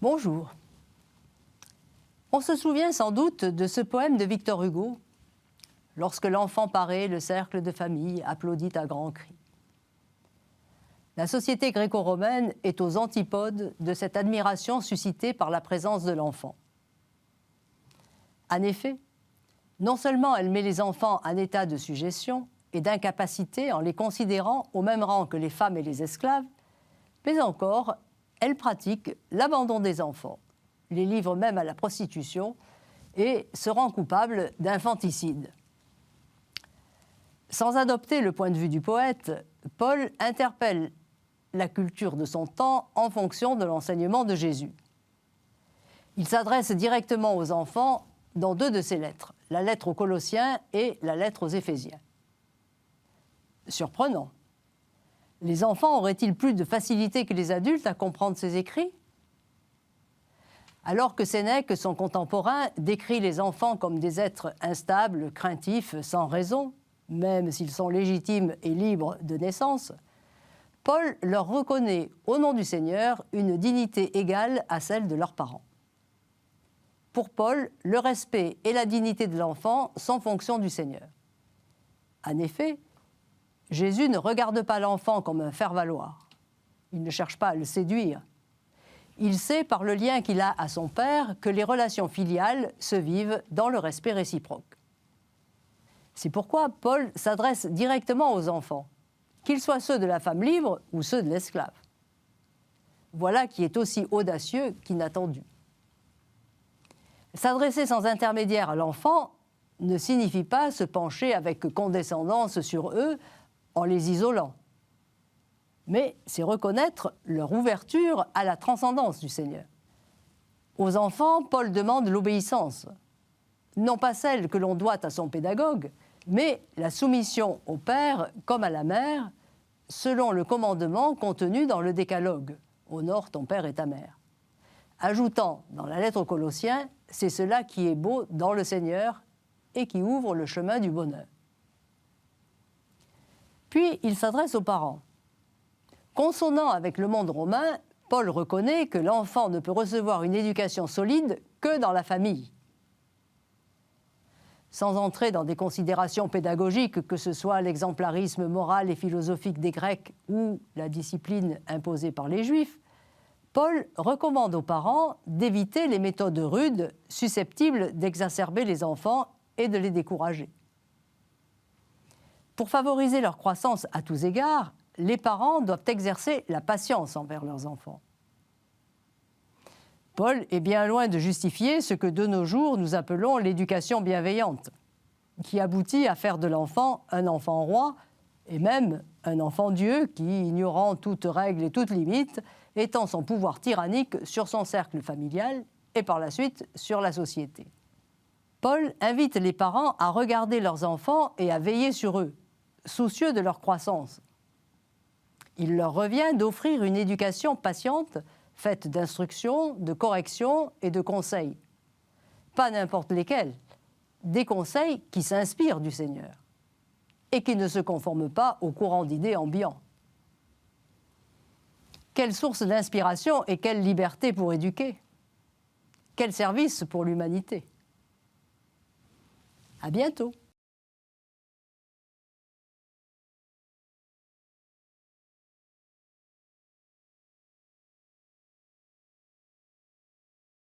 Bonjour. On se souvient sans doute de ce poème de Victor Hugo. Lorsque l'enfant paraît, le cercle de famille applaudit à grands cris. La société gréco-romaine est aux antipodes de cette admiration suscitée par la présence de l'enfant. En effet, non seulement elle met les enfants en état de sujétion et d'incapacité en les considérant au même rang que les femmes et les esclaves, mais encore, elle pratique l'abandon des enfants, les livre même à la prostitution et se rend coupable d'infanticide. Sans adopter le point de vue du poète, Paul interpelle la culture de son temps en fonction de l'enseignement de Jésus. Il s'adresse directement aux enfants dans deux de ses lettres, la lettre aux Colossiens et la lettre aux Éphésiens. Surprenant. Les enfants auraient-ils plus de facilité que les adultes à comprendre ses écrits ? Alors que Sénèque, son contemporain, décrit les enfants comme des êtres instables, craintifs, sans raison, même s'ils sont légitimes et libres de naissance, Paul leur reconnaît, au nom du Seigneur, une dignité égale à celle de leurs parents. Pour Paul, le respect et la dignité de l'enfant sont fonction du Seigneur. En effet, Jésus ne regarde pas l'enfant comme un faire-valoir. Il ne cherche pas à le séduire. Il sait, par le lien qu'il a à son Père, que les relations filiales se vivent dans le respect réciproque. C'est pourquoi Paul s'adresse directement aux enfants, qu'ils soient ceux de la femme libre ou ceux de l'esclave. Voilà qui est aussi audacieux qu'inattendu. S'adresser sans intermédiaire à l'enfant ne signifie pas se pencher avec condescendance sur eux en les isolant. Mais c'est reconnaître leur ouverture à la transcendance du Seigneur. Aux enfants, Paul demande l'obéissance, non pas celle que l'on doit à son pédagogue, mais la soumission au père comme à la mère, selon le commandement contenu dans le Décalogue « Honore ton père et ta mère », ajoutant dans la lettre aux Colossiens « C'est cela qui est beau dans le Seigneur et qui ouvre le chemin du bonheur ». Puis il s'adresse aux parents. Consonnant avec le monde romain, Paul reconnaît que l'enfant ne peut recevoir une éducation solide que dans la famille. Sans entrer dans des considérations pédagogiques, que ce soit l'exemplarisme moral et philosophique des Grecs ou la discipline imposée par les Juifs, Paul recommande aux parents d'éviter les méthodes rudes susceptibles d'exacerber les enfants et de les décourager. Pour favoriser leur croissance à tous égards, les parents doivent exercer la patience envers leurs enfants. Paul est bien loin de justifier ce que de nos jours nous appelons l'éducation bienveillante, qui aboutit à faire de l'enfant un enfant roi, et même un enfant Dieu qui, ignorant toute règle et toute limite, étend son pouvoir tyrannique sur son cercle familial et par la suite sur la société. Paul invite les parents à regarder leurs enfants et à veiller sur eux, soucieux de leur croissance. Il leur revient d'offrir une éducation patiente, faite d'instructions, de corrections et de conseils. Pas n'importe lesquels, des conseils qui s'inspirent du Seigneur et qui ne se conforment pas au courant d'idées ambiant. Quelle source d'inspiration et quelle liberté pour éduquer! Quel service pour l'humanité! À bientôt!